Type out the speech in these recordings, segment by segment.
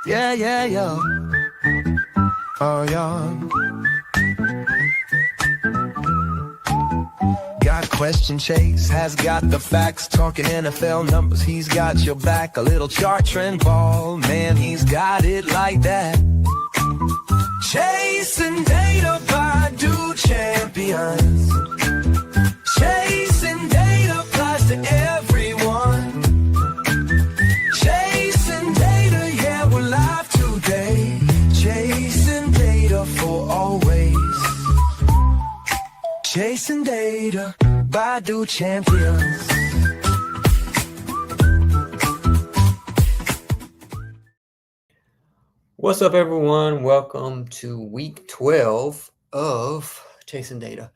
Yeah, yeah, yeah. Oh, yeah. Got question Chase, has got the facts. Talking NFL numbers, he's got your back. A little chart trend ball, man, he's got it like that. Chasing data by do champions. Chasing data applies to everyone. Chasing data, yeah, we're live today. Chasing data for always. Chasing data by do champions. What's up, everyone? Welcome to week 12 of Chasing Data.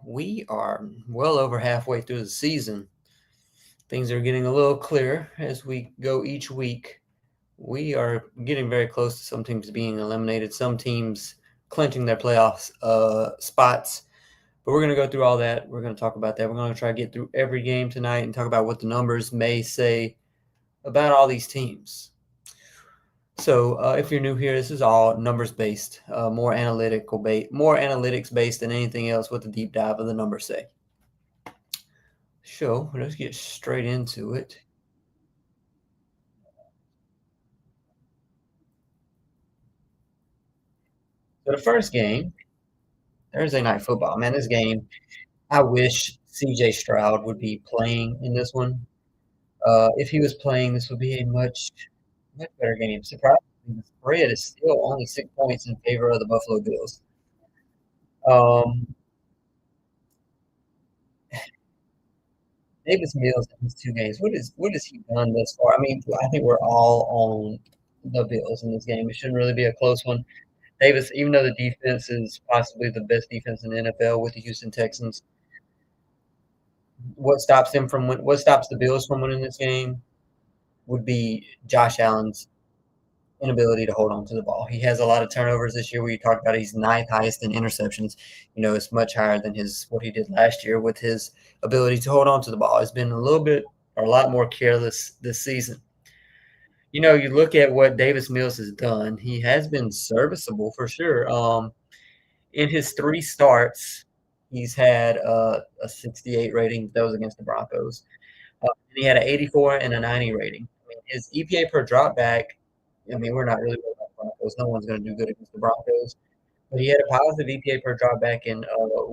We are well over halfway through the season. Things are getting a little clearer as we go each week. We are getting very close to some teams being eliminated, some teams clinching their playoffs spots. But we're going to go through all that. We're going to talk about that. We're going to try to get through every game tonight and talk about what the numbers may say about all these teams. So if you're new here, this is all numbers based, more analytics based than anything else. What the deep dive of the numbers say. So let's get straight into it. So the first game, Thursday Night Football. Man, this game, I wish C.J. Stroud would be playing in this one. If he was playing, this would be a much better game. Surprisingly, the spread is still only 6 points in favor of the Buffalo Bills. Davis Mills in his 2 games. What has he done thus far? I mean, I think we're all on the Bills in this game. It shouldn't really be a close one. Davis, even though the defense is possibly the best defense in the NFL with the Houston Texans, what stops the Bills from winning this game would be Josh Allen's inability to hold on to the ball. He has a lot of turnovers this year. We talked about he's 9th highest in interceptions. You know, it's much higher than what he did last year with his ability to hold on to the ball. It's been a lot more careless this season. You know, you look at what Davis Mills has done. He has been serviceable for sure. In his 3 starts, he's had a 68 rating. That was against the Broncos. He had an 84 and a 90 rating. I mean, his EPA per dropback, I mean, we're not really worried about the Broncos. No one's going to do good against the Broncos. But he had a positive EPA per dropback in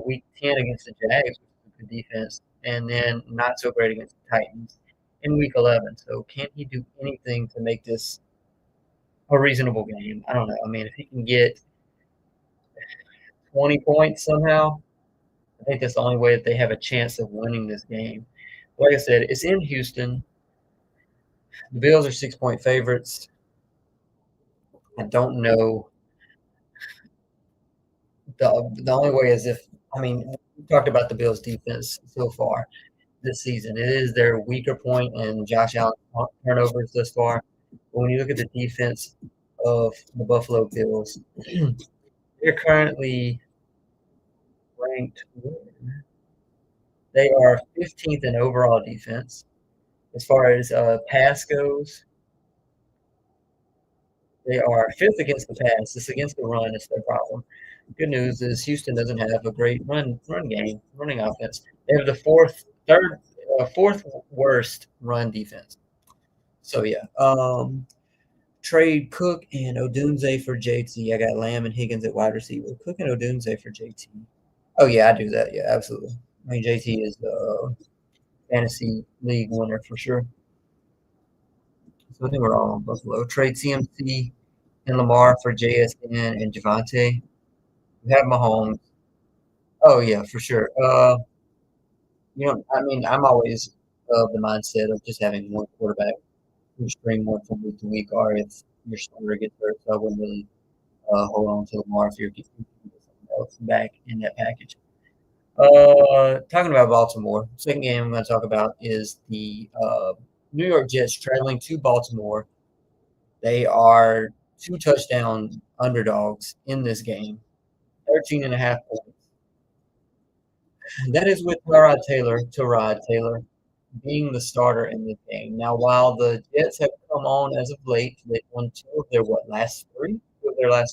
week 10 against the Jags, which is a good defense, and then not so great against the Titans in week 11. So can he do anything to make this a reasonable game? I don't know. I mean, if he can get 20 points somehow, I think that's the only way that they have a chance of winning this game. Like I said, it's in Houston. The Bills are 6-point favorites. I don't know. The only way is we talked about the Bills' defense so far this season. It is their weaker point and Josh Allen turnovers thus far. But when you look at the defense of the Buffalo Bills, they're currently ranked. They are 15th in overall defense. As far as pass goes, they are 5th against the pass. It's against the run. It's their problem. Good news is Houston doesn't have a great running offense. They have the fourth worst run defense. So yeah, trade Cook and Odunze for JT. I got Lamb and Higgins at wide receiver. Cook and Odunze for JT. Oh yeah, I do that. Yeah, absolutely. I mean, JT is the fantasy league winner for sure. So I think we're all on Buffalo. Trade CMC and Lamar for JSN and Javante. We have Mahomes. Oh yeah, for sure. I mean, I'm always of the mindset of just having one quarterback who string one from week to week, or if your starter gets hurt, so I wouldn't really hold on to Lamar if you're getting something else back in that package. Talking about Baltimore, second game I'm going to talk about is the New York Jets traveling to Baltimore. They are 2 touchdown underdogs in this game, 13.5 points. That is with Tyrod Taylor. being the starter in this game. Now, while the Jets have come on as of late, they've won two of their last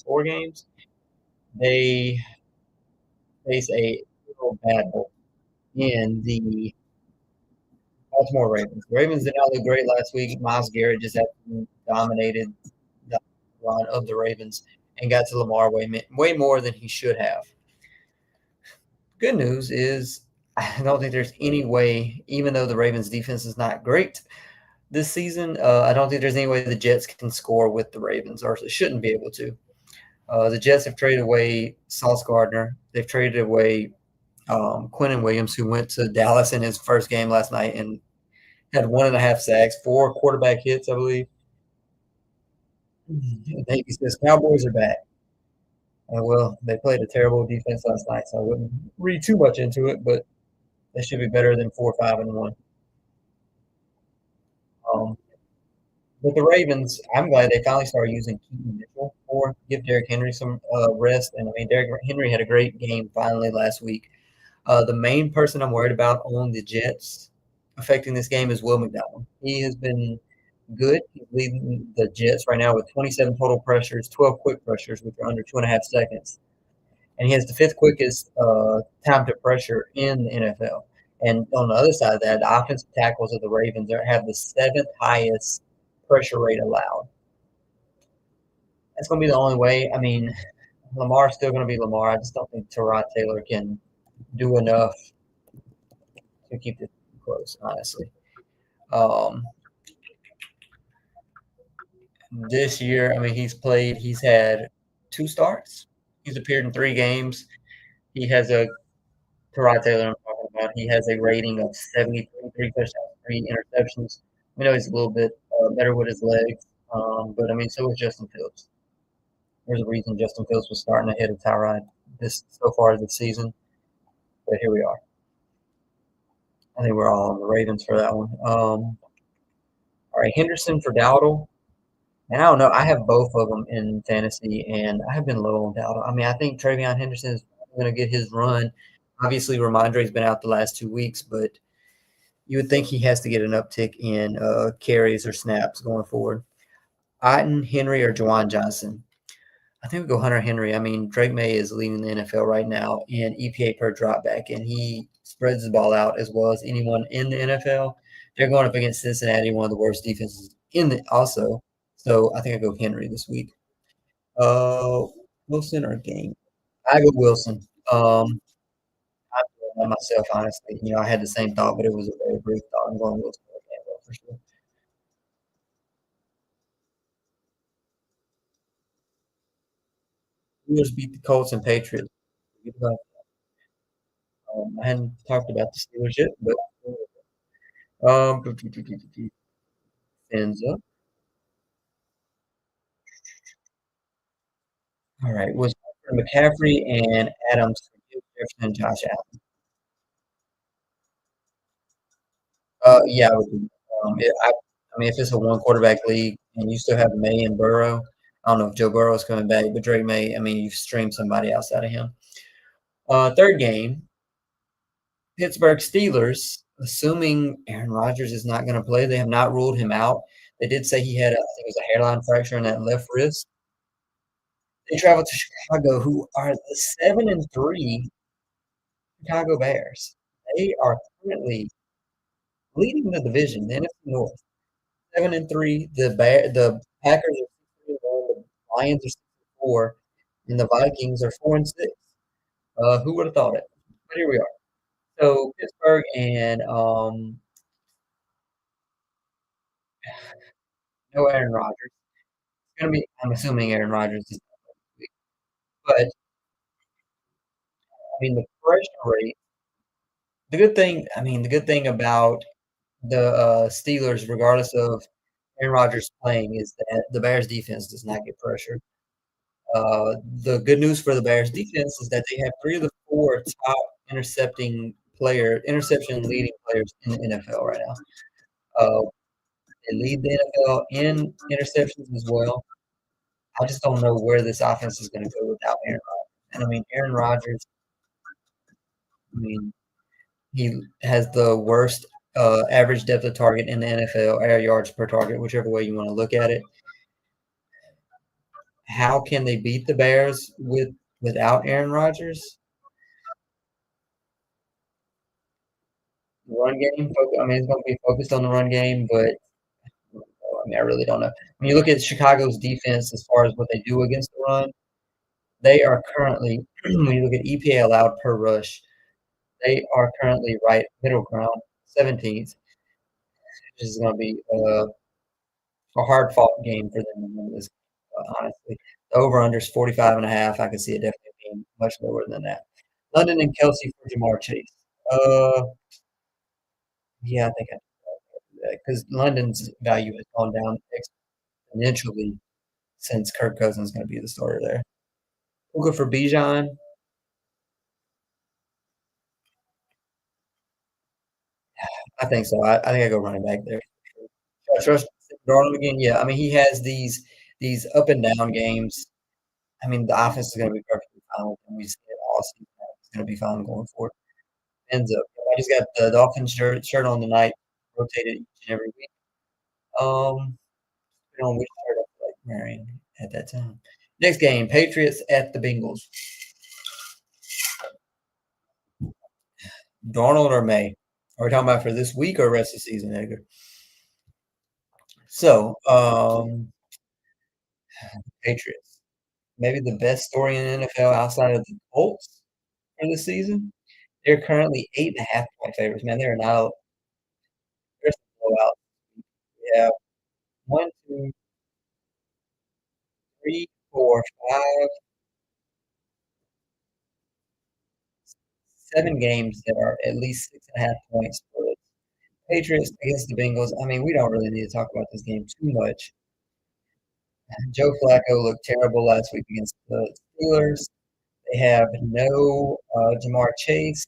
four games. They face a real battle in the Baltimore Ravens. The Ravens did not look great last week. Myles Garrett just absolutely dominated the line of the Ravens and got to Lamar way more than he should have. Good news is I don't think there's any way, even though the Ravens defense is not great this season, I don't think there's any way the Jets can score with the Ravens, or shouldn't be able to. The Jets have traded away Sauce Gardner. They've traded away Quentin Williams, who went to Dallas in his first game last night and had 1.5 sacks, 4 quarterback hits, I believe. He says Cowboys are back. Well, they played a terrible defense last night, so I wouldn't read too much into it, but they should be better than 4-5-1. With the Ravens, I'm glad they finally started using Keaton Mitchell more, give Derrick Henry some rest. And I mean, Derrick Henry had a great game finally last week. The main person I'm worried about on the Jets affecting this game is Will McDonald. He has been good. He's leading the Jets right now with 27 total pressures, 12 quick pressures, which are under 2.5 seconds. And he has the 5th quickest time to pressure in the NFL. And on the other side of that, the offensive tackles of the Ravens have the 7th highest pressure rate allowed. That's going to be the only way. I mean, Lamar's still going to be Lamar. I just don't think Tyrod Taylor can do enough to keep it close, honestly. This year, I mean, he's had 2 starts. He's appeared in 3 games. He has Tyrod Taylor I'm talking about. He has a rating of 73, 3 touchdowns, 3 interceptions. We know he's a little bit better with his legs, but I mean, so is Justin Fields. There's a reason Justin Fields was starting ahead of Tyrod so far this season, but here we are. I think we're all on the Ravens for that one. All right, Henderson for Dowdle. And I don't know. I have both of them in fantasy, and I have been low on Dowdle. I mean, I think Travion Henderson is going to get his run. Obviously, Ramondre's been out the last 2 weeks, but you would think he has to get an uptick in carries or snaps going forward. Otten, Henry, or Juwan Johnson? I think we go Hunter Henry. I mean, Drake May is leading the NFL right now in EPA per dropback, and he spreads the ball out as well as anyone in the NFL. They're going up against Cincinnati, one of the worst defenses also. So I think I go Henry this week. Wilson or Game? I go Wilson. I by myself, honestly. You know, I had the same thought, but it was a very brief thought. I'm going Wilson or Gainwell for sure. Steelers beat the Colts and Patriots. I hadn't talked about the Steelers yet, but ends up. All right, was McCaffrey and Adams for Jefferson and Josh Allen? Yeah, I would do. I mean, if it's a one quarterback league and you still have May and Burrow, I don't know if Joe Burrow is coming back, but Drake May, I mean, you've streamed somebody outside of him. Third game, Pittsburgh Steelers, assuming Aaron Rodgers is not going to play, they have not ruled him out. They did say he had, I think it was a hairline fracture in that left wrist. They travel to Chicago, who are the 7-3 Chicago Bears. They are currently leading the division, the NFC North. 7-3. The Packers are 6-1. The Lions are 6-4, and the Vikings are 4-6. Who would have thought it? But here we are. So Pittsburgh and no Aaron Rodgers. It's gonna be. I'm assuming Aaron Rodgers is, but I mean the pressure rate. The good thing about the Steelers, regardless of Aaron Rodgers playing, is that the Bears defense does not get pressured. The good news for the Bears defense is that they have 3 of the 4 top interception leading players in the NFL right now. They lead the NFL in interceptions as well. I just don't know where this offense is going to go without Aaron Rodgers. And I mean, Aaron Rodgers, I mean, he has the worst average depth of target in the NFL, air yards per target, whichever way you want to look at it. How can they beat the Bears without Aaron Rodgers? Run game. I mean, it's going to be focused on the run game, but I mean, I really don't know. When you look at Chicago's defense as far as what they do against the run, they are currently, when you look at EPA allowed per rush, they are currently right middle ground, 17th, which is going to be a hard fought game for them to win this, honestly. The over under is 45.5. I could see it definitely being much lower than that. London and Kelsey for Jamar Chase. Uh, yeah, I think I do that because London's value has gone down exponentially since Kirk Cousins is going to be the starter there. We'll go for Bijan. I think so. I think I go running back there. Trust Darnold again. Yeah, I mean he has these up and down games. I mean the offense is going to be perfectly fine with him. We see it all season. It's going to be fine going forward. Ends up. I just got the Dolphins shirt on tonight, rotated each and every week. Depending on which shirt I feel like wearing at that time. Next game, Patriots at the Bengals. Darnold or May? Are we talking about for this week or rest of the season, Edgar? So, Patriots. Maybe the best story in the NFL outside of the Colts for the season. They're currently 8.5 point favorites. Man, they're not. They're a blowout. Yeah, one, two, three, four, five, 7 games that are at least 6.5 points for the Patriots against the Bengals. I mean, we don't really need to talk about this game too much. Joe Flacco looked terrible last week against the Steelers. They have no Jamar Chase,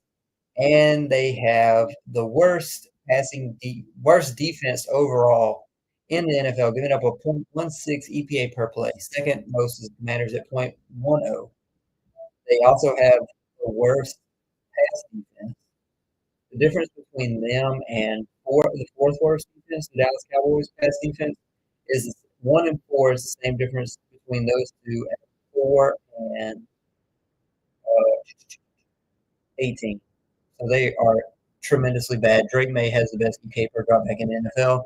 and they have the worst defense overall in the NFL, giving up a .16 EPA per play. Second most is Commanders at .10. They also have the worst pass defense. The difference between them and the fourth worst defense, the Dallas Cowboys pass defense, is 1 and 4 is the same difference between those two at 4 and 18. So they are tremendously bad. Drake May has the best EPA per dropback in the NFL.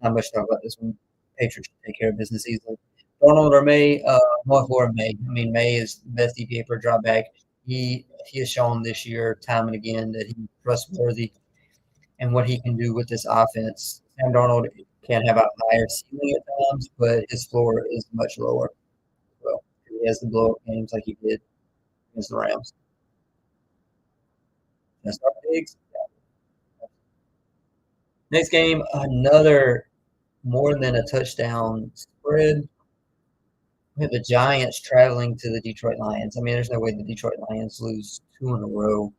Not much to talk about this one. Patriots should take care of business easily. Darnold or May, more for May. I mean, May is the best EPA per dropback. He has shown this year time and again that he's trustworthy and what he can do with this offense. Sam Darnold can have a higher ceiling at times, but his floor is much lower. Well, he has the blow up games like he did against the Rams. That's our pigs. Next game, another more than a touchdown spread. We have the Giants traveling to the Detroit Lions. I mean, there's no way the Detroit Lions lose 2 in a row,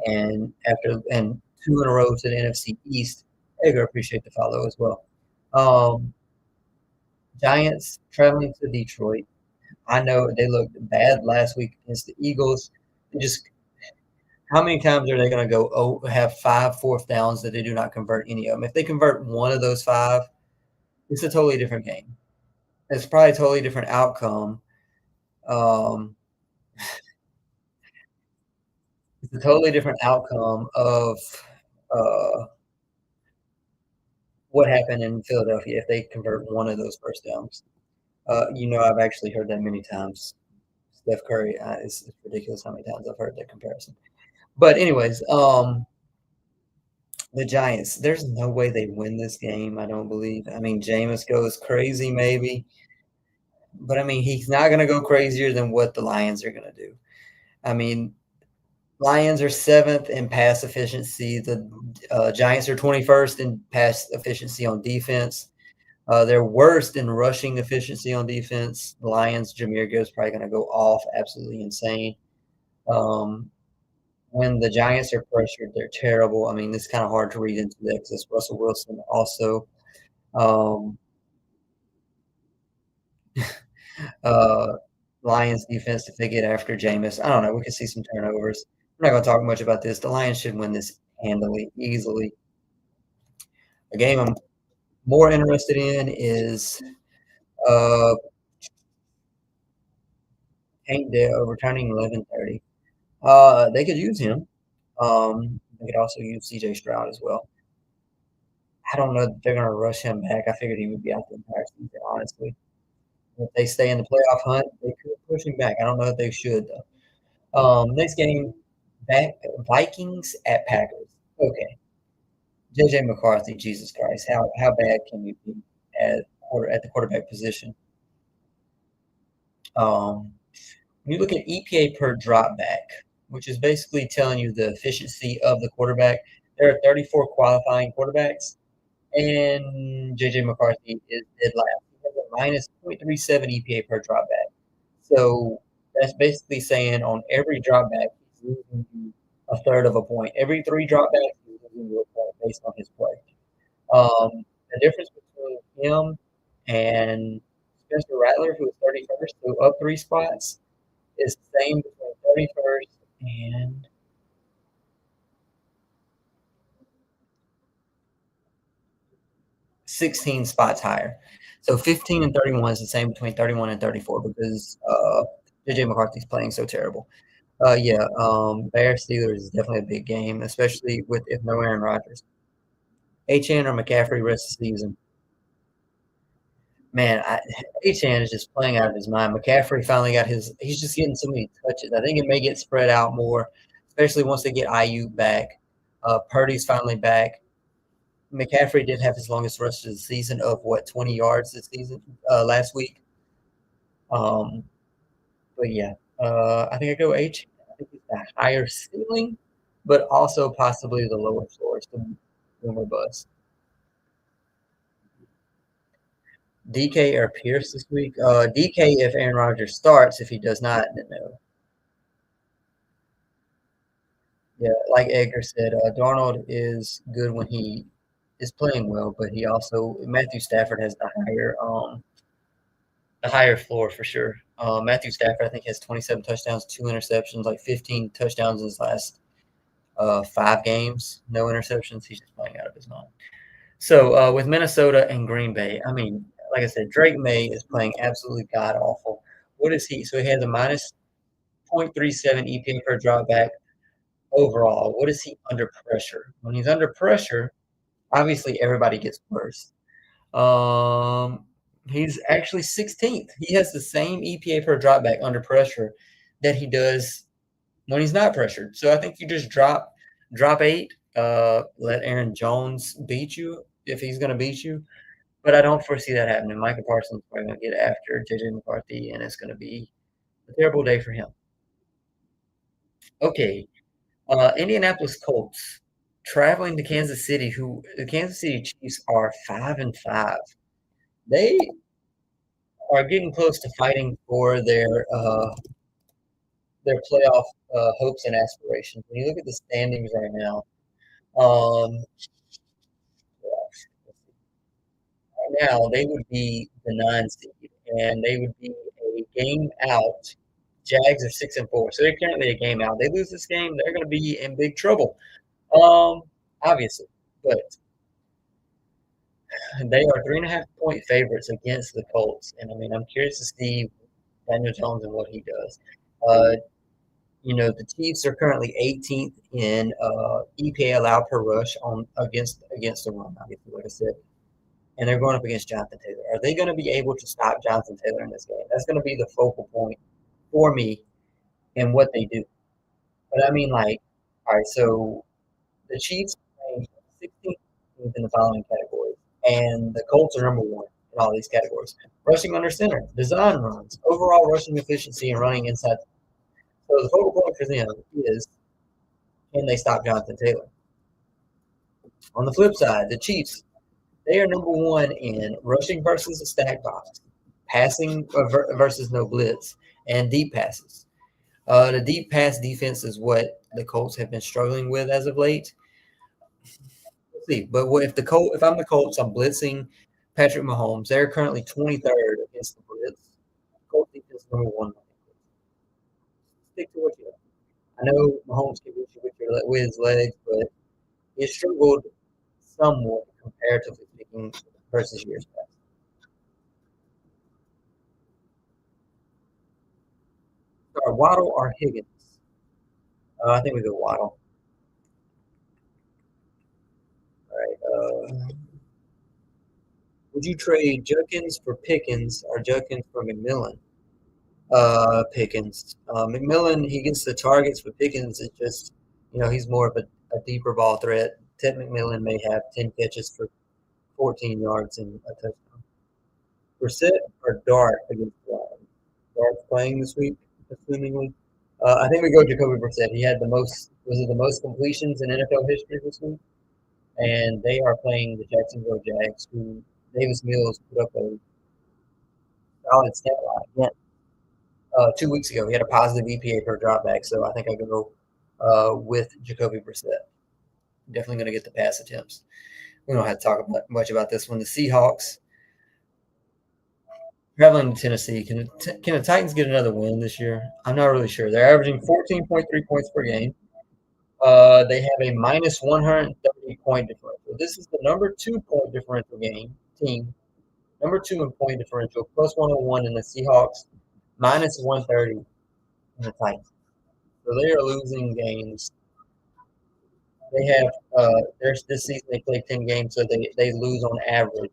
and 2 in a row to the NFC East. Edgar, appreciate the follow as well. Giants traveling to Detroit. I know they looked bad last week against the Eagles. How many times are they going to go have 5 fourth downs that they do not convert any of them? If they convert one of those 5, it's a totally different game. It's probably a totally different outcome. It's a totally different outcome of what happened in Philadelphia if they convert one of those first downs. I've actually heard that many times. Steph Curry, it's ridiculous how many times I've heard that comparison. But anyways, the Giants, there's no way they win this game, I don't believe. I mean, Jameis goes crazy maybe. But, I mean, he's not going to go crazier than what the Lions are going to do. I mean, Lions are 7th in pass efficiency. The Giants are 21st in pass efficiency on defense. They're worst in rushing efficiency on defense. The Lions, Jahmyr Gibbs probably going to go off, absolutely insane. When the Giants are pressured, they're terrible. I mean, it's kind of hard to read into that because it's Russell Wilson also. Lions defense, if they get after Jameis, I don't know. We could see some turnovers. I'm not going to talk much about this. The Lions should win this handily, easily. A game I'm more interested in is Hank Dale returning 11:30. They could use him. They could also use CJ Stroud as well. I don't know that they're going to rush him back. I figured he would be out the entire season, honestly. If they stay in the playoff hunt, they could push him back. I don't know if they should, though. Next game, Vikings at Packers. Okay. JJ McCarthy, Jesus Christ. How bad can you be at the quarterback position? When you look at EPA per drop back, which is basically telling you the efficiency of the quarterback, there are 34 qualifying quarterbacks, and JJ McCarthy is dead last. He has a minus 0.37 EPA per drop back. So that's basically saying on every drop back, he's losing you a third of a point. Every 3 drop backs, he's losing you a point based on his play. The difference between him and Spencer Rattler, who is 31st, so up 3 spots, is the same between 31st and 16 spots higher. So 15 and 31 is the same between 31 and 34 because JJ McCarthy's playing so terrible. Bears Steelers is definitely a big game, especially with if no Aaron Rodgers. Achane or McCaffrey rest of the season. Man, Achane is just playing out of his mind. McCaffrey finally got he's just getting so many touches. I think it may get spread out more, especially once they get Ayuk back. Purdy's finally back. McCaffrey did have his longest rush of the season of 20 yards this season last week. But yeah, I think I go H. I think it's the higher ceiling, but also possibly the lower floor. It's the boomer bust. DK or Pierce this week? DK if Aaron Rodgers starts. If he does not, then no. Yeah, like Edgar said, Darnold is good when he is playing well, but he also Matthew Stafford has the higher floor for sure. Matthew Stafford, I think, has 27 touchdowns, 2 interceptions, like 15 touchdowns in his last 5 games. No interceptions. He's just playing out of his mind. So with Minnesota and Green Bay, I mean, like I said, Drake May is playing absolutely god awful. What is he? So he has a minus 0.37 EPA per dropback overall. What is he under pressure? When he's under pressure, obviously everybody gets worse. He's actually 16th. He has the same EPA per dropback under pressure that he does when he's not pressured. So I think you just drop 8, let Aaron Jones beat you if he's going to beat you. But I don't foresee that happening. Micah Parsons is probably going to get after JJ McCarthy, and it's going to be a terrible day for him. Okay, Indianapolis Colts traveling to Kansas City. Who the Kansas City Chiefs are 5-5. They are getting close to fighting for their playoff hopes and aspirations. When you look at the standings right now, right now they would be the 9 seed, and they would be a game out. Jags are 6-4, so they're currently a game out. They lose this game, they're going to be in big trouble. Obviously, but they are 3.5-point favorites against the Colts, and I mean, I'm curious to see Daniel Jones and what he does. The Chiefs are currently 18th in EPA allowed per rush against the run, obviously, like I said, and they're going up against Jonathan Taylor. Are they going to be able to stop Jonathan Taylor in this game? That's going to be the focal point for me in what they do. But I mean, all right, so the Chiefs are 16th in the following categories, and the Colts are number 1 in all these categories. Rushing under center, design runs, overall rushing efficiency, and running inside. So the focal point for them is, can they stop Jonathan Taylor? On the flip side, the Chiefs, they are number 1 in rushing versus a stack box, passing versus no blitz, and deep passes. The deep pass defense is what the Colts have been struggling with as of late. Let's see, but if I'm the Colts, I'm blitzing Patrick Mahomes. They're currently 23rd against the blitz. Colts defense is number 1. Stick to what you know. I know Mahomes can beat you with his legs, but He has struggled somewhat comparatively speaking versus years past. Or Waddle or Higgins? I think we go Waddle. All right. Would you trade Judkins for Pickens or Judkins for McMillan? Pickens. McMillan, he gets the targets, but Pickens is just, he's more of a deeper ball threat. Ted McMillan may have 10 catches for 14 yards and a touchdown. Brissett or Dart against Dart's playing this week, assumingly. I think we go Jacoby Brissett. He had the most completions in NFL history this week? And they are playing the Jacksonville Jags, who Davis Mills put up a solid stat line again. 2 weeks ago, he had a positive EPA per dropback, so I think I go with Jacoby Brissett. Definitely going to get the pass attempts. We don't have to talk much about this one. The Seahawks traveling to Tennessee. Can the Titans get another win this year? I'm not really sure. They're averaging 14.3 points per game. They have a minus 130 point differential. This is the number 2 point differential team. Number 2 in point differential, plus 101 in the Seahawks, minus 130 in the Titans. So they are losing games. They have this season they played 10 games, so they lose on average.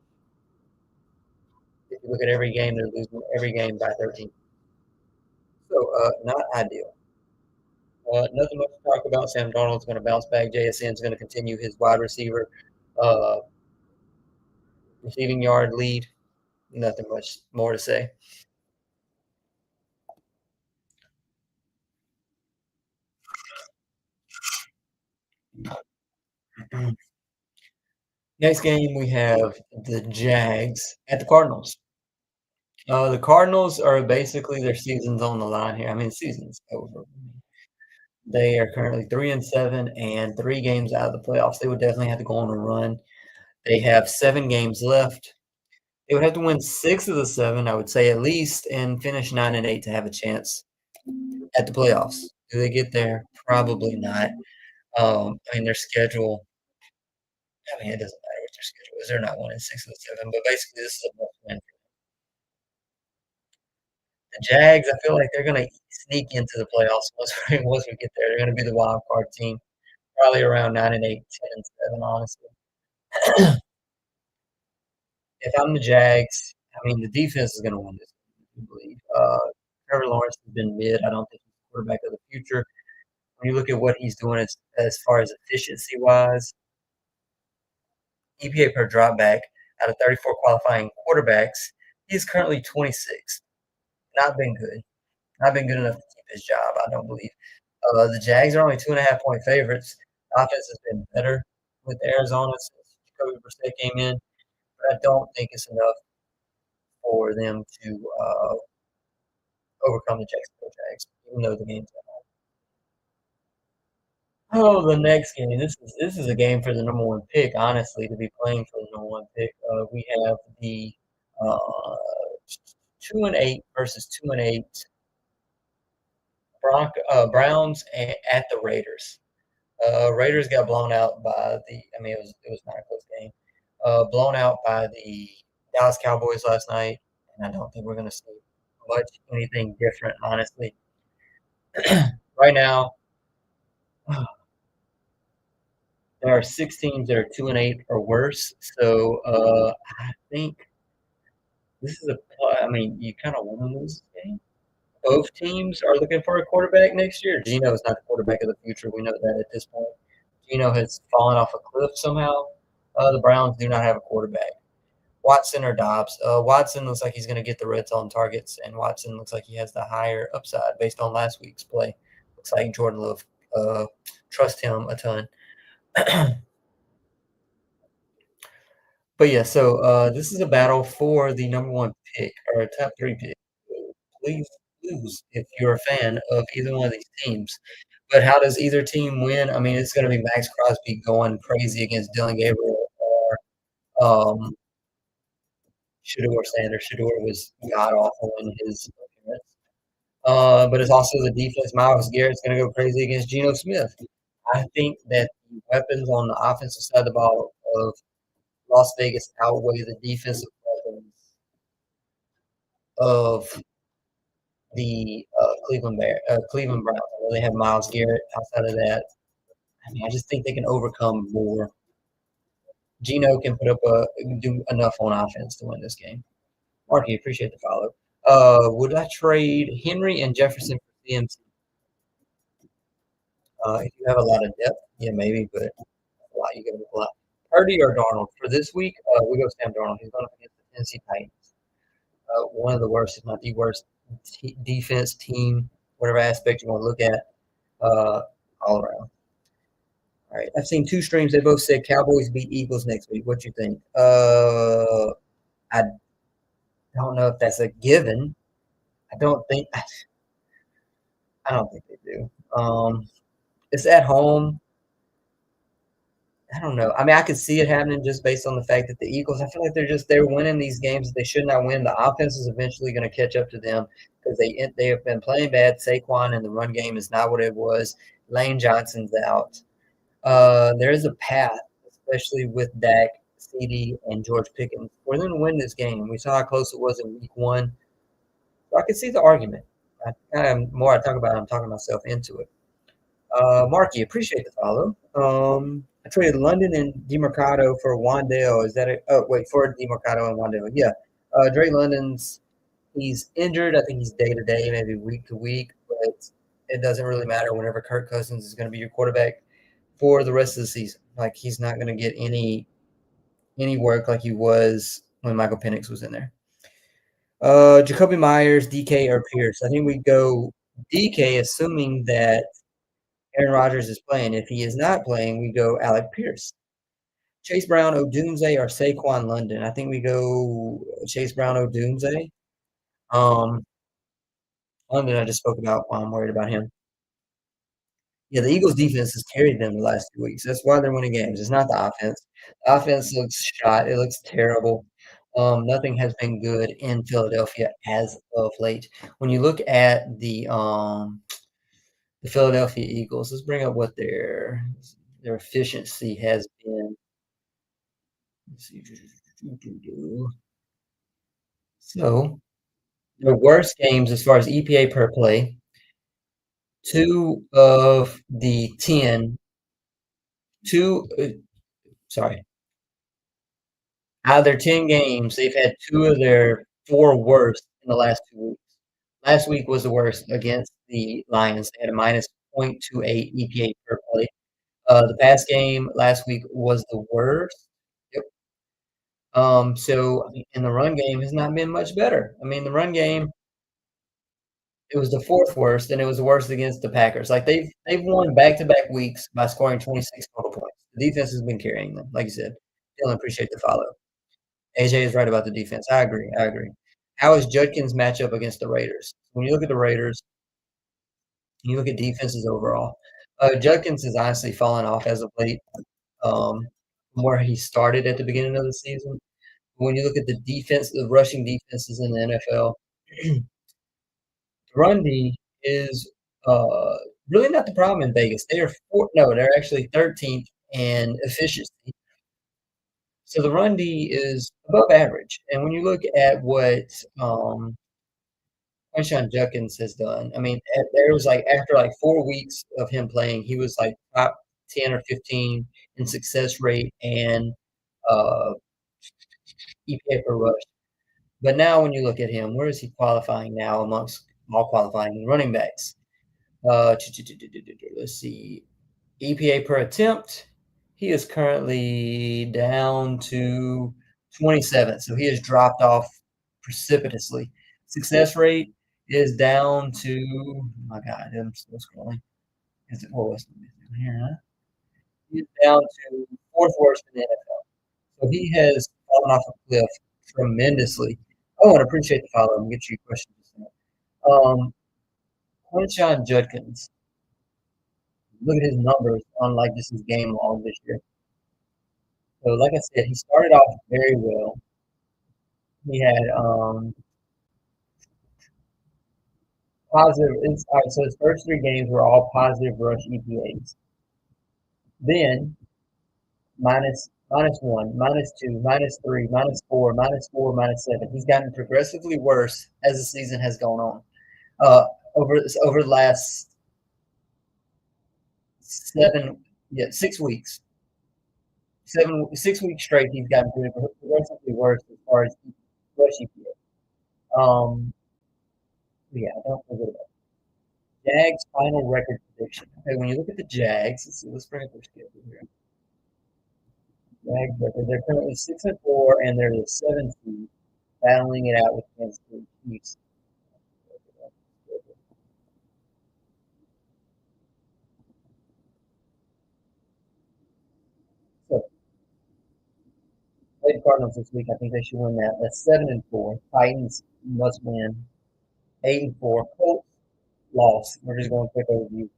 If you look at every game, they're losing every game by 13. So not ideal. Nothing much to talk about. Sam Darnold's going to bounce back. JSN's going to continue his wide receiver receiving yard lead. Nothing much more to say. Next game, we have the Jags at the Cardinals. The Cardinals are basically their season's on the line here. I mean, season's over. They are currently 3-7 and 3 games out of the playoffs. They would definitely have to go on a run. They have 7 games left. They would have to win 6 of the 7, I would say at least, and finish 9-8 to have a chance at the playoffs. Do they get there? Probably not. I mean, their schedule. I mean, it doesn't matter what their schedule is. They're not winning 6 of the 7, but basically, this is a must win. The Jags, I feel like they're going to sneak into the playoffs once we get there. They're going to be the wild card team, probably around 9-8, 10-7, honestly. If I'm the Jags, I mean, the defense is going to win this, I believe. Trevor Lawrence has been mid. I don't think he's the quarterback of the future. When you look at what he's doing as far as efficiency-wise, EPA per dropback out of 34 qualifying quarterbacks, he's currently 26th. Not been good. Not been good enough to keep his job, I don't believe. The Jags are only 2.5-point favorites. The offense has been better with Arizona since Jacoby Brissett came in, but I don't think it's enough for them to overcome the Jacksonville Jags, even though the game's at home. Oh, the next game. This is a game for the number 1 pick, honestly, to be playing for the number 1 pick. We have the 2-8 versus 2-8 Browns at the Raiders. Raiders got blown out by it was not a close game. Blown out by the Dallas Cowboys last night, and I don't think we're going to see anything different, honestly. Right now, there are 6 teams that are 2-8 or worse. So I think this is you kind of want to lose this game. Both teams are looking for a quarterback next year. Geno is not the quarterback of the future. We know that at this point. Geno has fallen off a cliff somehow. The Browns do not have a quarterback. Watson or Dobbs. Watson looks like he's going to get the red zone targets, and Watson looks like he has the higher upside based on last week's play. Looks like Jordan Love trusts him a ton. But yeah, so this is a battle for the number 1 pick or top 3 pick. Please lose if you're a fan of either one of these teams. But how does either team win? I mean, it's going to be Max Crosby going crazy against Dylan Gabriel or Shedeur Sanders. Shedeur was god awful in his appearance. But it's also the defense. Myles Garrett's going to go crazy against Geno Smith. I think that the weapons on the offensive side of the ball of Las Vegas outweigh the defensive weapons of the Cleveland Browns. I know they have Myles Garrett. Outside of that, I mean, I just think they can overcome more. Geno can do enough on offense to win this game. Marky, appreciate the follow. Would I trade Henry and Jefferson for CMC? If you have a lot of depth, yeah, maybe, but a lot you give up a lot. Purdy or Darnold for this week? We go Sam Darnold. He's going up against the Tennessee Titans. One of the worst, if not the worst, defense team, whatever aspect you want to look at, all around. All right, I've seen two streams. They both said Cowboys beat Eagles next week. What you think? I don't know if that's a given. I don't think they do. It's at home. I don't know. I mean, I could see it happening just based on the fact that the Eagles, I feel like they're winning these games that they should not win. The offense is eventually going to catch up to them because they have been playing bad. Saquon and the run game is not what it was. Lane Johnson's out. There is a path, especially with Dak, CD, and George Pickens, for them to win this game. We saw how close it was in week 1. So I could see the argument. More I talk about it, I'm talking myself into it. Marky, appreciate the follow. I traded London and DeMarcado for Wandale. Is that it? Oh, wait, for DeMarcado and Wandale. Yeah. Dre London's, he's injured. I think he's day to day, maybe week to week, but it doesn't really matter whenever Kirk Cousins is going to be your quarterback for the rest of the season. Like, he's not going to get any work like he was when Michael Penix was in there. Jacoby Myers, DK, or Pierce. I think we go DK, assuming that Aaron Rodgers is playing. If he is not playing, we go Alec Pierce. Chase Brown, Odunze, or Saquon London. I think we go Chase Brown, Odunze. London, I just spoke about why I'm worried about him. Yeah, the Eagles' defense has carried them the last 2 weeks. That's why they're winning games. It's not the offense. The offense looks shot. It looks terrible. Nothing has been good in Philadelphia as of late. When you look at the Philadelphia Eagles, let's bring up what their efficiency has been. Let's see. So, their worst games as far as EPA per play, 2 of the 10 out of their 10 games, they've had 2 of their 4 worst in the last 2 weeks. Last week was the worst against the Lions. They had a minus .28 EPA per play. The pass game last week was the worst. Yep. So the run game has not been much better. I mean, the run game, it was the 4th worst, and it was the worst against the Packers. Like, they've won back-to-back weeks by scoring 26 total points. The defense has been carrying them, like you said. Dylan, appreciate the follow. AJ is right about the defense. I agree. How is Judkins match up against the Raiders? When you look at the Raiders, you look at defenses overall, Judkins has honestly fallen off as of late from where he started at the beginning of the season. When you look at the rushing defenses in the NFL, run D is really not the problem in Vegas. They're actually 13th in efficiency. So the run D is above average. And when you look at what Quinshon Judkins has done, I mean, there was after 4 weeks of him playing, he was like top 10 or 15 in success rate and EPA per rush. But now when you look at him, where is he qualifying now amongst all qualifying running backs? Let's see. EPA per attempt, he is currently down to 27. So he has dropped off precipitously. Success rate is down to, oh my God, I'm still scrolling. What's here, huh? He's down to 4th worst in the NFL. So he has fallen off a cliff tremendously. Oh, and I appreciate the follow. I'm get you a question. Quinshon Judkins. Look at his numbers on just his game log this year. So, like I said, he started off very well. He had positive. All right, so his first 3 games were all positive rush EPAs. Then -1, -2, -3, -4, -4, -7. He's gotten progressively worse as the season has gone on. Over the last 6 weeks, 6 weeks straight, he's gotten progressively worse as far as rushing field. Yeah, don't forget about it. Jags final record prediction. Okay, when you look at the Jags, let's bring up their schedule here. Jags record. They're currently 6-4, and they're the 7th seed, battling it out with Kansas City Chiefs. So, play the Cardinals this week. I think they should win that. That's 7-4. Titans must win. 8-4. Colts loss. We're just going quick overview.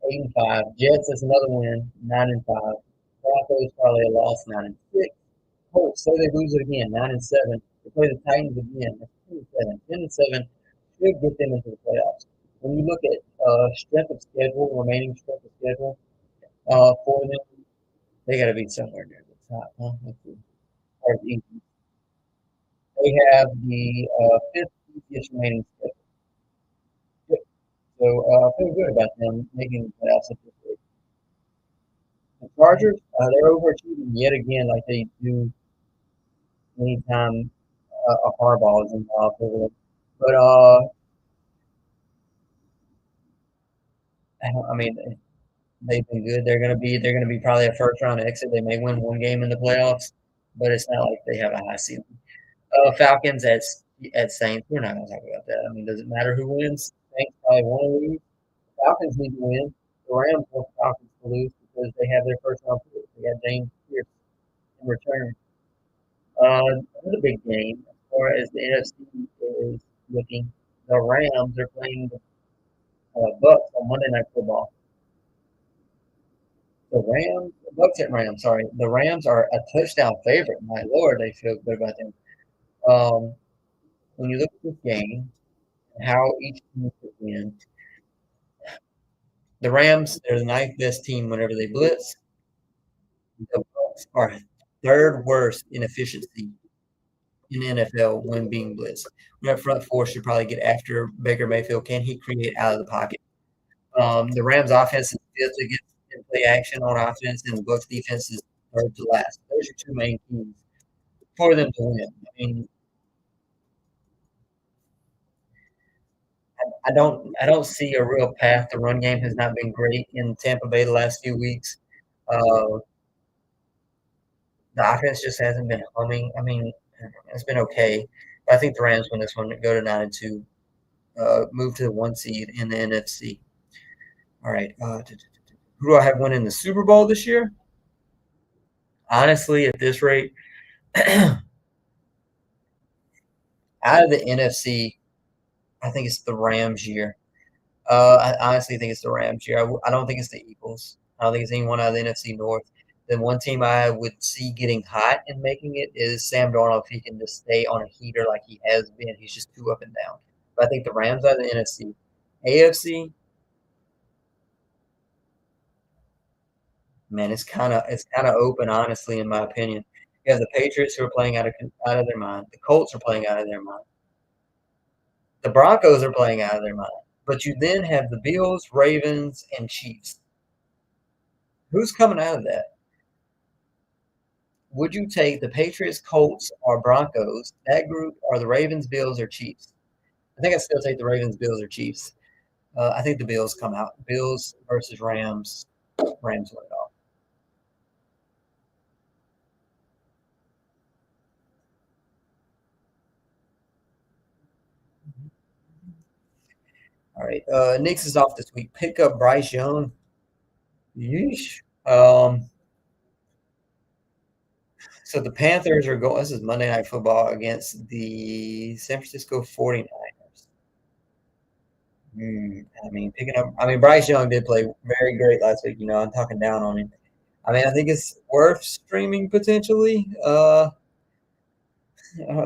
8-5. Jets is another win. 9-5. Broncos probably a loss. 9-6. Colts say they lose it again. 9-7. They play the Titans again. That's 10-7. 10-7 should get them into the playoffs. When you look at strength of schedule, remaining strength of schedule for them, they got to be somewhere near the top. Huh? Let's see. Or the East. They have the fifth easiest remaining schedule. So I feel good about them making the playoffs at this rate. The Chargers, they're overachieving yet again, like they do anytime a Harbaugh is involved over them. But I mean, they've been good. They're gonna be probably a first round exit. They may win one game in the playoffs, but it's not like they have a high ceiling. Falcons at Saints. We're not gonna talk about that. I mean, does it matter who wins? Saints probably want to lose. Falcons need to win. The Rams want the Falcons to lose because they have their first round pick. They got James Pierce in return. Another big game as far as the NFC is looking. The Rams are playing the Bucks on Monday Night Football. Bucks at Rams. Sorry, the Rams are a touchdown favorite. My lord, they feel good about them. When you look at this game, how each team could win. The Rams, they're the ninth best team whenever they blitz. The Bucks are third worst in efficiency in the NFL when being blitzed. That front four should probably get after Baker Mayfield. Can he create out of the pocket? The Rams offense is fifth against in play action on offense, and the Bucks defense is third to last. Those are two main keys for them to win. I mean, I don't see a real path. The run game has not been great in Tampa Bay the last few weeks. Uh, the offense just hasn't been humming. I mean, it's been okay. But I think the Rams win this one, go to 9-2, move to the 1 seed in the NFC. All right. Who do I have winning the Super Bowl this year? Honestly, at this rate, out of the NFC, I think it's the Rams year. I honestly think it's the Rams year. I don't think it's the Eagles. I don't think it's anyone out of the NFC North. The one team I would see getting hot and making it is Sam Darnold if he can just stay on a heater like he has been. He's just too up and down. But I think the Rams are the NFC. AFC, man, it's kind of open, honestly, in my opinion. You have the Patriots who are playing out of their mind. The Colts are playing out of their mind. The Broncos are playing out of their mind. But you then have the Bills, Ravens, and Chiefs. Who's coming out of that? Would you take the Patriots, Colts, or Broncos, that group, or the Ravens, Bills, or Chiefs? I think I'd still take the Ravens, Bills, or Chiefs. I think the Bills come out. Bills versus Rams. Rams win it all. All right. Knicks is off this week. Pick up Bryce Young. Yeesh. So the Panthers are going. This is Monday Night Football against the San Francisco 49ers. I mean, picking up. I mean, Bryce Young did play very great last week. I'm talking down on him. I mean, I think it's worth streaming potentially. I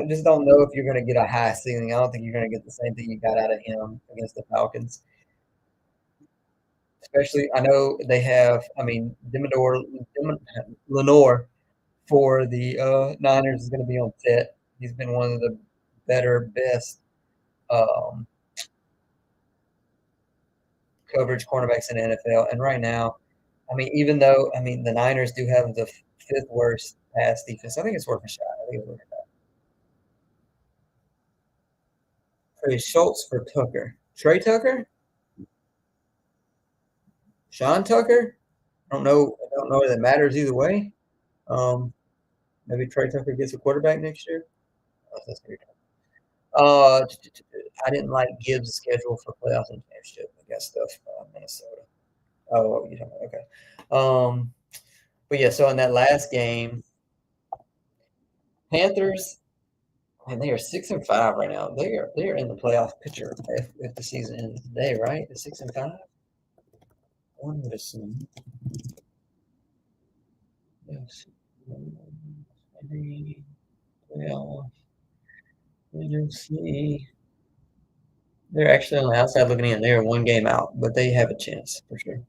just don't know if you're going to get a high ceiling. I don't think you're going to get the same thing you got out of him against the Falcons. Especially, I know they have. I mean, Lenore for the Niners is going to be on set. He's been one of the best um, coverage cornerbacks in the NFL. And right now, I mean, even though the Niners do have the fifth worst pass defense, I think it's worth a shot. I think it's worth a shot. Trey Schultz for Tucker. Trey Tucker? Sean Tucker? I don't know. I don't know that matters either way. Maybe Trey Tucker gets a quarterback next year. Oh, that's gonna be I didn't like Gibbs' schedule for playoffs and championship. I guess stuff Minnesota. Oh, you don't know. Okay. But yeah, so in that last game, Panthers, and they are 6-5 right now. They are in the playoff picture if the season ends today, right? The 6-5. One would assume. Yes. Well, let's see. They're actually on the outside looking in. They are one game out, but they have a chance for sure.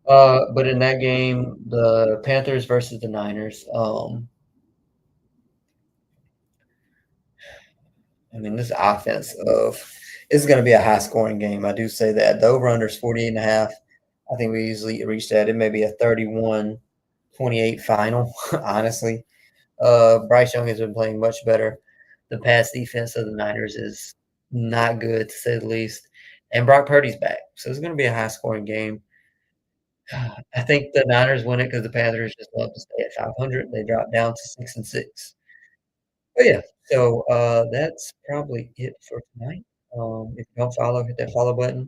But in that game, the Panthers versus the Niners. This offense is going to be a high scoring game. I do say that. The over under is 48.5. I think we easily reach that. It may be a 31-28 final, honestly. Bryce Young has been playing much better. The pass defense of the Niners is not good, to say the least. And Brock Purdy's back. So it's going to be a high scoring game. I think the Niners win it because the Panthers just love to stay at 500. They drop down to 6-6. But yeah, so that's probably it for tonight. If you don't follow, hit that follow button.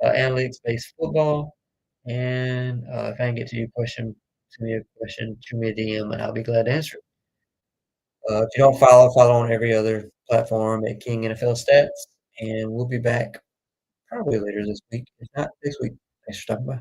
Analytics based football. And if I can get to your question, send me a question, shoot me a DM, and I'll be glad to answer it. If you don't follow on every other platform at King NFL Stats. And we'll be back probably later this week, if not next week. Thanks for stopping by.